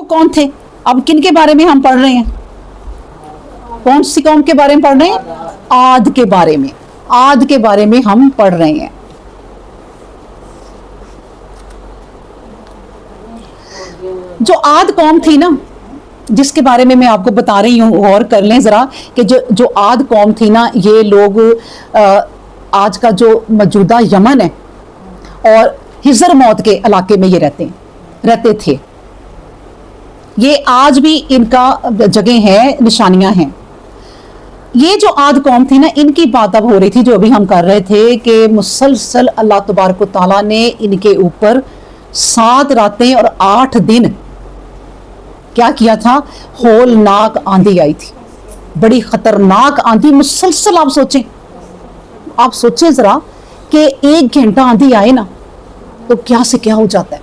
कौन थे? अब किन के बारे में हम पढ़ रहे हैं? कौन सी कौम के बारे में पढ़ रहे हैं? आद के बारे में, आद के बारे में हम पढ़ रहे हैं। जो आद कौम थी ना, जिसके बारे में मैं आपको बता रही हूँ, गौर कर लें ज़रा कि जो आद कौम थी ना, ये लोग आज का जो मौजूदा यमन है और हिजर मौत के इलाके में ये रहते थे। ये आज भी इनका जगह है, निशानियां हैं। ये जो आद कौम थी ना, इनकी बात अब हो रही थी जो अभी हम कर रहे थे कि मुसलसल अल्लाह तबारक व तआला ने इनके ऊपर 7 रातें और 8 दिन क्या किया था? होलनाक आंधी आई थी, बड़ी खतरनाक आंधी मुसलसल। आप सोचें जरा कि 1 घंटा आंधी आए ना तो क्या से क्या हो जाता है।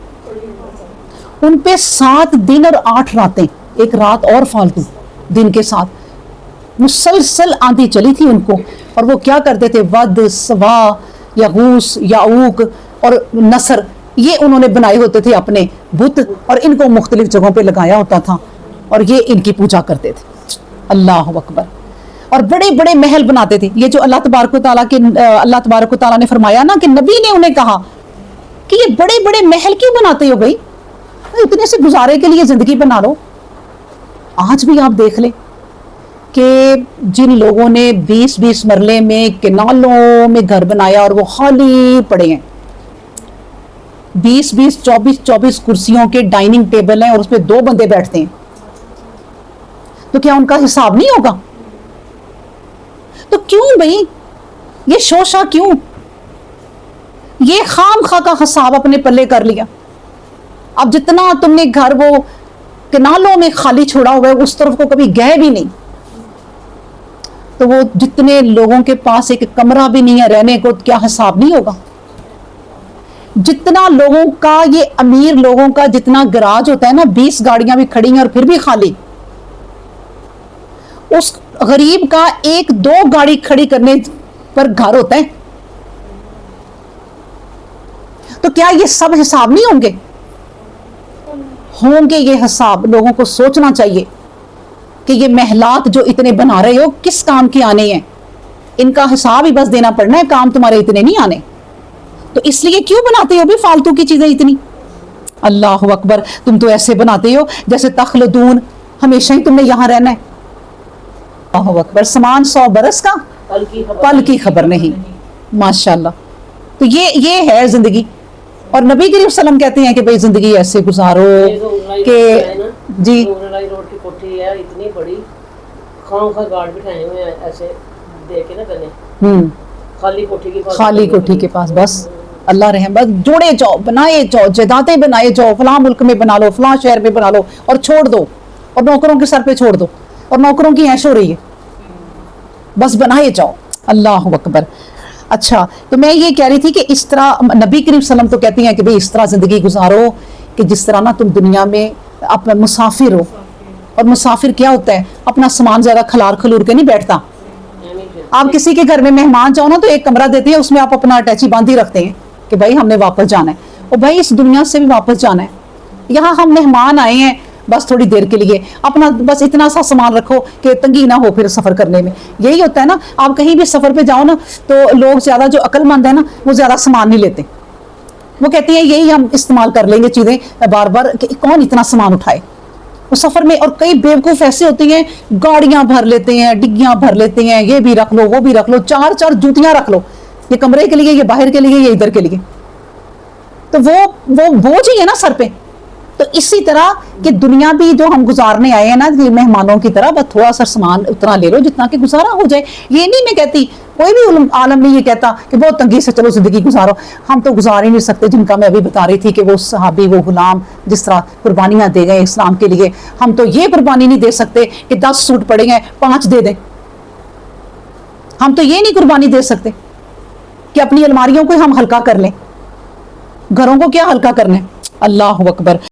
उन पे 7 दिन और 8 रातें, एक रात और फालतू दिन के साथ मुसलसल आंधी चली थी उनको। और वो क्या करते थे? वद, सवा, यगूस, याऊक और नसर, ये उन्होंने बनाए होते थे अपने बुत, और इनको मुख्तलिफ जगहों पे लगाया होता था और ये इनकी पूजा करते थे। अल्लाह अकबर। और बड़े बड़े महल बनाते थे। ये जो अल्लाह तबारक व तआला ने फरमाया ना कि नबी ने उन्हें कहा कि ये बड़े बड़े महल क्यों बनाते हो भाई, इतने से गुजारे के लिए जिंदगी बना लो। आज भी आप देख लें कि जिन लोगों ने 20-20 मरले में किनालों में घर बनाया और वो खाली पड़े हैं, 20-20, 24-24 कुर्सियों के डाइनिंग टेबल हैं और उसपे 2 बंदे बैठते हैं, तो क्या उनका हिसाब नहीं होगा? तो क्यों भाई ये शोशा, क्यों ये खाम खा का हिसाब अपने पल्ले कर लिया? अब जितना तुमने घर वो किनालों में खाली छोड़ा हुआ है, उस तरफ को कभी गए भी नहीं, तो वो जितने लोगों के पास एक कमरा भी नहीं है रहने को, क्या हिसाब नहीं होगा? जितना लोगों का, ये अमीर लोगों का जितना गराज होता है ना, 20 गाड़ियां भी खड़ी हैं और फिर भी खाली, उस गरीब का 1-2 गाड़ी खड़ी करने पर घर होता है। तो क्या ये सब हिसाब नहीं होंगे? होंगे ये हिसाब। लोगों को सोचना चाहिए कि ये महलात जो इतने बना रहे हो किस काम के आने हैं, इनका हिसाब ही बस देना पड़ना है, काम तुम्हारे इतने नहीं आने। तो इसलिए क्यों बनाते हो भी फालतू की चीजें इतनी? अल्लाह अकबर। तुम तो ऐसे बनाते हो जैसे तखलदून, हमेशा ही तुमने यहां रहना है। अल्लाह अकबर। समान 100 बरस का, पल की खबर नहीं। माशाल्लाह। तो ये है जिंदगी। और नबी करीम सल्लम कहते हैं कि भाई जिंदगी ऐसे गुजारो कि जी रोड की कोठी है इतनी बड़ी, खाम गार्ड बिठाए हुए हैं ऐसे देख के ना करने, खाली कोठी के पास बस अल्लाह रहम। बस जोड़े जाओ, बनाए जाओ, जदातें बनाए जाओ, फलां मुल्क में बना लो, फलां शहर में बना लो और छोड़ दो, और नौकरों के सर पे छोड़ दो, और नौकरों की ऐश हो रही है, बस बनाए जाओ। अल्लाह अकबर। अच्छा, तो मैं ये कह रही थी कि इस तरह नबी करीम सल्लम तो कहती हैं कि भाई इस तरह जिंदगी गुजारो कि जिस तरह ना तुम दुनिया में अपना मुसाफिर हो। और मुसाफिर क्या होता है? अपना सामान ज्यादा खलार खलूर के नहीं बैठता। आप किसी के घर में मेहमान जाओ ना तो एक कमरा देते हैं, उसमें आप अपना अटैची बांधी रखते हैं कि भाई हमने वापस जाना है, और भाई इस दुनिया से भी वापस जाना है। यहाँ हम मेहमान आए हैं बस थोड़ी देर के लिए, अपना बस इतना सा सामान रखो कि तंगी ना हो फिर सफर करने में। यही होता है ना, आप कहीं भी सफर पे जाओ ना तो लोग ज्यादा जो अक्लमंद है ना, वो ज्यादा सामान नहीं लेते। वो कहते हैं यही हम इस्तेमाल कर लेंगे चीजें बार बार, कि कौन इतना सामान उठाए वो सफर में। और कई बेवकूफ ऐसे होती हैं, गाड़ियां भर लेते हैं, डिग्गियां भर लेते हैं, ये भी रख लो, वो भी रख लो, 4-4 जूतियां रख लो, ये कमरे के लिए, ये बाहर के लिए, ये इधर के लिए। तो वो बोझ ही है ना सर पे। तो इसी तरह कि दुनिया भी जो हम गुजारने आए हैं ना, मेहमानों की तरह, बस थोड़ा सा सामान उतना ले लो जितना कि गुजारा हो जाए। ये नहीं मैं कहती, कोई भी आलम नहीं ये कहता कि बहुत तंगी से चलो जिंदगी गुजारो। हम तो गुजार ही नहीं सकते, जिनका मैं अभी बता रही थी कि वो सहाबी, वो गुलाम जिस तरह कुर्बानियां दे गए इस्लाम के लिए, हम तो ये कुर्बानी नहीं दे सकते कि 10 सूट पड़े हैं 5 दे दें। हम तो ये नहीं कुर्बानी दे सकते कि अपनी अलमारियों को हम हल्का कर लें, घरों को क्या हल्का करना है। अल्लाह अकबर।